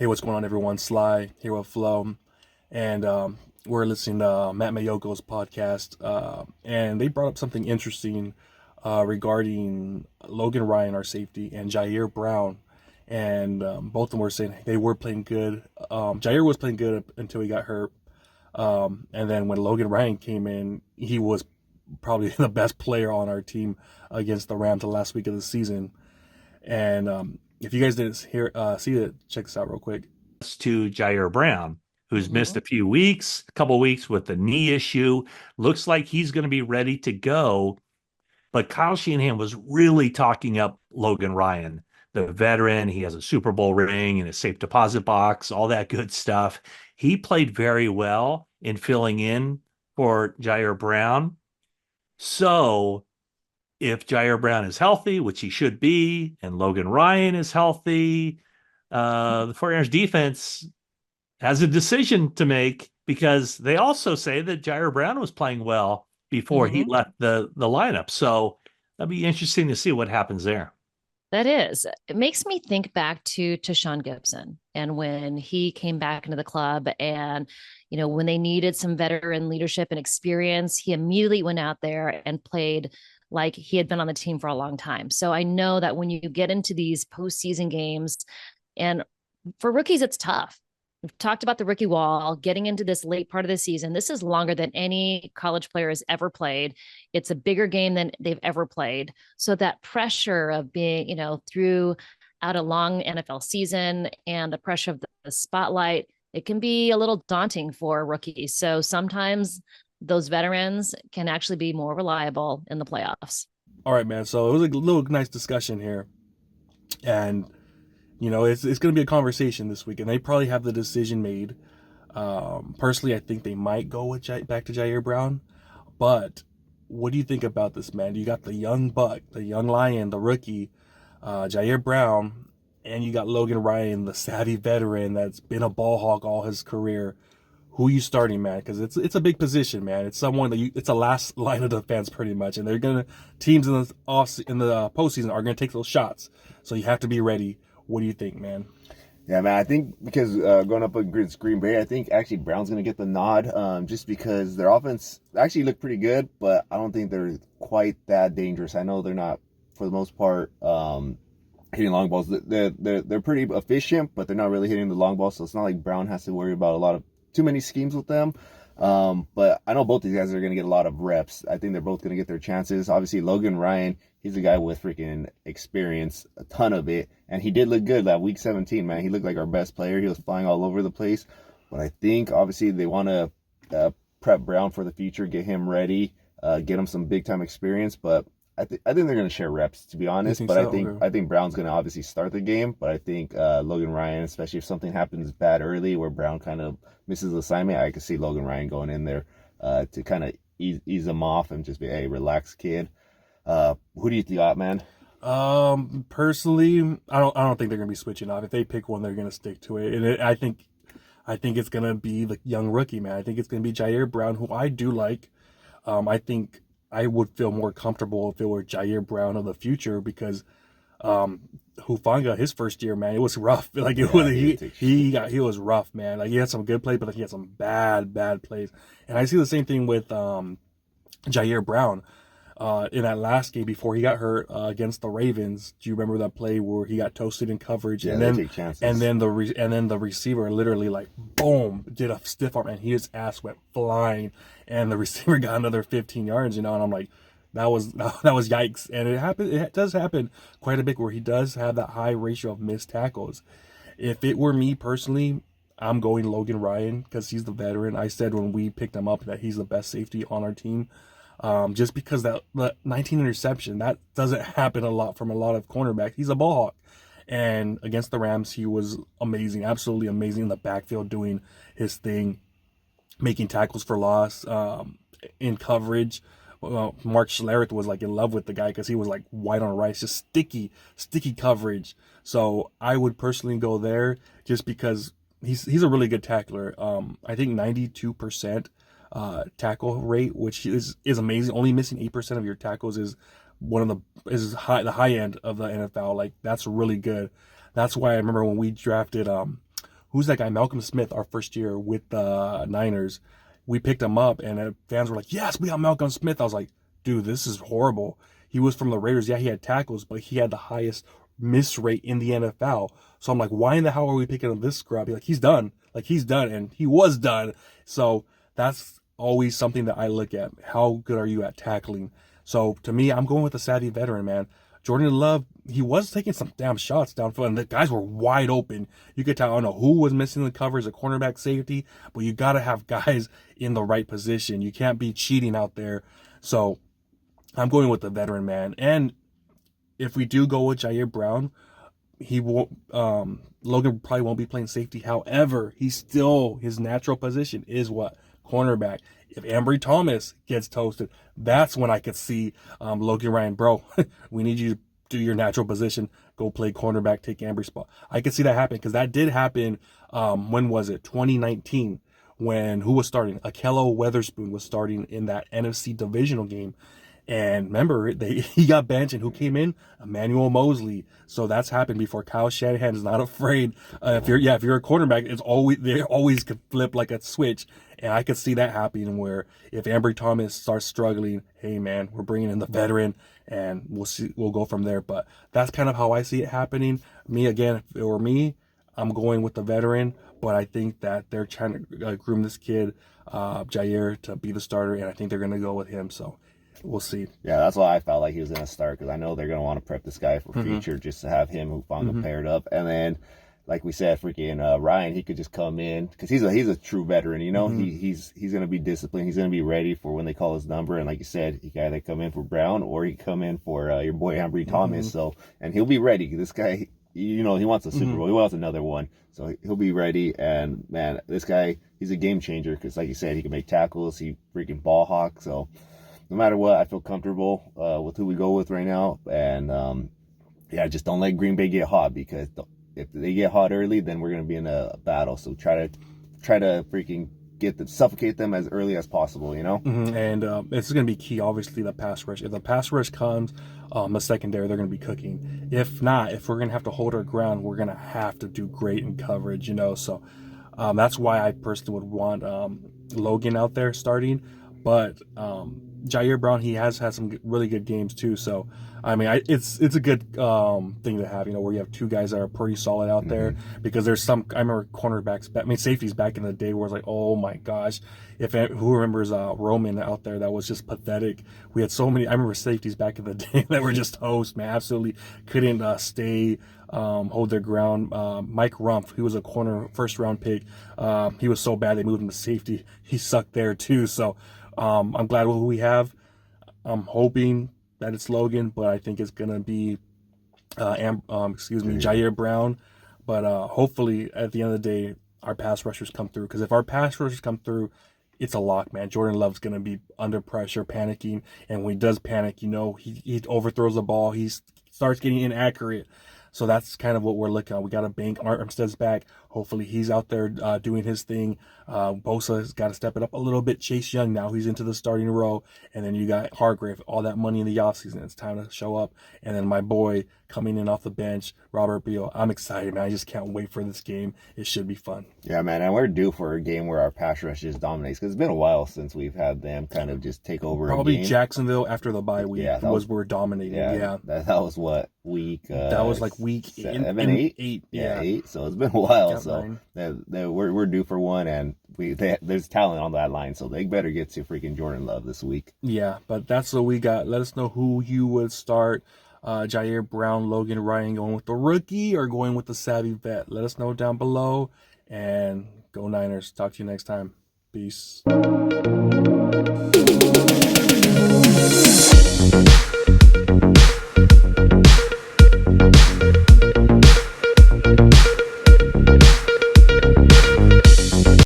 Hey, what's going on, everyone? Sly here with Flo, and we're listening to Matt Maiocco's podcast, and they brought up something interesting regarding Logan Ryan, our safety, and Ji'Ayir Brown, and both of them were saying they were playing good. Ji'Ayir was playing good until he got hurt, and then when Logan Ryan came in, he was probably the best player on our team against the Rams the last week of the season. And if you guys didn't see it, check this out real quick. To Ji'Ayir Brown, who's missed Hmm. a few weeks, a couple weeks with the knee issue. Looks like he's going to be ready to go. But Kyle Shanahan was really talking up Logan Ryan, the veteran. He has a Super Bowl ring and a safe deposit box, all that good stuff. He played very well in filling in for Ji'Ayir Brown. So if Ji'Ayir Brown is healthy, which he should be, and Logan Ryan is healthy, the 49ers defense has a decision to make because they also say that Ji'Ayir Brown was playing well before he Hmm. left the lineup. So that'd be interesting to see what happens there. That is. It makes me think back to Sean Gibson and when he came back into the club and, when they needed some veteran leadership and experience, he immediately went out there and played like he had been on the team for a long time. So I know that when you get into these postseason games, and for rookies, it's tough. We've talked about the rookie wall, getting into this late part of the season. This is longer than any college player has ever played. It's a bigger game than they've ever played. So that pressure of being, throughout a long NFL season and the pressure of the spotlight, it can be a little daunting for rookies. So sometimes those veterans can actually be more reliable in the playoffs. All right, man. So it was a little nice discussion here, and it's going to be a conversation this week, and they probably have the decision made. Personally, I think they might go with back to Ji'Ayir Brown, but what do you think about this, man? You got the young buck, the young lion, the rookie, Ji'Ayir Brown, and you got Logan Ryan, the savvy veteran that's been a ball hawk all his career. Who are you starting, man? Because it's a big position, man. It's someone it's a last line of defense pretty much, and they're gonna teams in the postseason are gonna take those shots. So you have to be ready. What do you think, man? Yeah, man. I think because going up against Green Bay, I think actually Brown's going to get the nod just because their offense actually looked pretty good, but I don't think they're quite that dangerous. I know they're not, for the most part, hitting long balls. They're pretty efficient, but they're not really hitting the long ball, so it's not like Brown has to worry about too many schemes with them. But I know both these guys are going to get a lot of reps. I think they're both going to get their chances. Obviously, Logan Ryan, he's a guy with freaking experience, a ton of it. And he did look good that week 17, man. He looked like our best player. He was flying all over the place. But I think, obviously, they want to prep Brown for the future, get him ready, get him some big-time experience. But I think they're going to share reps, to be You honest. think But so? Okay. I think Brown's going to obviously start the game. But I think Logan Ryan, especially if something happens bad early where Brown kind of misses the assignment, I could see Logan Ryan going in there to kind of ease him off and just be, hey, relax, kid. Who do you got, man? Personally, I don't think they're gonna be switching off. If they pick one, they're gonna stick to it. And I think it's gonna be the young rookie, man. I think it's gonna be Ji'Ayir Brown, who I do like. I think I would feel more comfortable if it were Ji'Ayir Brown of the future because Hufanga, his first year, man, it was rough. Like it Yeah, was he didn't take shit. he was rough, man. Like he had some good plays, but like, he had some bad plays. And I see the same thing with Ji'Ayir Brown. In that last game before he got hurt against the Ravens, do you remember that play where he got toasted in coverage, Yeah, and they then take chances. the receiver literally like boom did a stiff arm and his ass went flying, and the receiver got another 15 yards, and I'm like, that was yikes. And it does happen quite a bit where he does have that high ratio of missed tackles. If it were me personally, I'm going Logan Ryan because he's the veteran. I said when we picked him up that he's the best safety on our team. Just because that 19 interception, that doesn't happen a lot from a lot of cornerbacks. He's a ball hawk. And against the Rams, he was amazing, absolutely amazing in the backfield, doing his thing, making tackles for loss, in coverage. Mark Schlereth was like in love with the guy because he was like white on rice, just sticky coverage. So I would personally go there just because he's a really good tackler. I think 92% tackle rate, which is amazing. Only missing 8% of your tackles is one of the high end of the NFL. Like that's really good. That's why I remember when we drafted who's that guy? Malcolm Smith, our first year with the Niners. We picked him up, and fans were like, yes, we got Malcolm Smith. I was like, dude, this is horrible. He was from the Raiders. Yeah, he had tackles, but he had the highest miss rate in the NFL. So I'm like, why in the hell are we picking up this scrub? Like, he's done. Like, he's done, and he was done. So that's always something that I look at. How good are you at tackling? So to me, I'm going with the savvy veteran, man. Jordan Love, he was taking some damn shots downfield, and the guys were wide open. You could tell, I don't know who was missing the covers, a cornerback, safety, but you got to have guys in the right position. You can't be cheating out there. So I'm going with the veteran, man. And if we do go with Ji'Ayir Brown, he won't. Logan probably won't be playing safety. However, his natural position is what? Cornerback. If Ambry Thomas gets toasted, that's when I could see Logan Ryan, bro, we need you to do your natural position, go play cornerback, take Ambry's spot. I could see that happen because that did happen. When was it? 2019, when who was starting? Akello Weatherspoon was starting in that NFC divisional game. And remember, he got benched, and who came in? Emmanuel Mosley. So that's happened before. Kyle Shanahan is not afraid. If you're a quarterback, they always could flip like a switch. And I could see that happening where if Ambry Thomas starts struggling, hey man, we're bringing in the veteran, and we'll go from there. But that's kind of how I see it happening. Me again, if it were me, I'm going with the veteran. But I think that they're trying to groom this kid, Ji'Ayir, to be the starter, and I think they're going to go with him. So we'll see. Yeah, that's why I felt like he was going to start, because I know they're going to want to prep this guy for future, just to have him Hufanga paired up. And then, like we said, freaking Ryan, he could just come in, because he's a true veteran, you know. He's going to be disciplined. He's going to be ready for when they call his number. And like you said, he can either come in for Brown or he come in for your boy Ambry Thomas. So, and he'll be ready. This guy, you know, he wants a Super Bowl. He wants another one. So he'll be ready. And man, this guy, he's a game changer, because like you said, he can make tackles. He freaking ball hawk. So no matter what, I feel comfortable with who we go with right now. And yeah, just don't let Green Bay get hot, because if they get hot early, then we're going to be in a battle. So try to freaking suffocate them as early as possible, you know? And it's going to be key, obviously, the pass rush. If the pass rush comes, the secondary, they're going to be cooking. If not, if we're going to have to hold our ground, we're going to have to do great in coverage, you know? So that's why I personally would want Logan out there starting. But Ji'Ayir Brown, he has had some really good games too. So, I mean, it's a good thing to have, you know, where you have two guys that are pretty solid out there. Because there's some, I remember safeties back in the day where it's like, oh my gosh, who remembers Roman out there? That was just pathetic. We had so many. I remember safeties back in the day that were just toast, man. Absolutely couldn't stay. Hold their ground. Mike Rumpf, he was a corner first round pick. He was so bad they moved him to safety. He sucked there too. So I'm glad with who we have. I'm hoping that it's Logan, but I think it's gonna be Ji'Ayir Brown. But hopefully at the end of the day, our pass rushers come through. Because if our pass rushers come through, it's a lock, man. Jordan Love's gonna be under pressure, panicking, and when he does panic, you know, he overthrows the ball. He starts getting inaccurate. So that's kind of what we're looking at. We got to bank Armstead's back. Hopefully he's out there doing his thing. Bosa's got to step it up a little bit. Chase Young, now he's into the starting row. And then you got Hargrave, all that money in the offseason. It's time to show up. And then my boy coming in off the bench, Robert Beal. I'm excited, man. I just can't wait for this game. It should be fun. Yeah, man. And we're due for a game where our pass rush just dominates, because it's been a while since we've had them kind of just take over Probably a game. Jacksonville after the bye week we're dominating. Yeah. That was what, week? That was like week 7, 8? 8. Yeah, 8. So it's been a while. So we're due for one, and there's talent on that line, so they better get to freaking Jordan Love this week. Yeah, but that's what we got. Let us know who you would start. Ji'Ayir Brown, Logan Ryan, going with the rookie or going with the savvy vet? Let us know down below, and go Niners. Talk to you next time. Peace.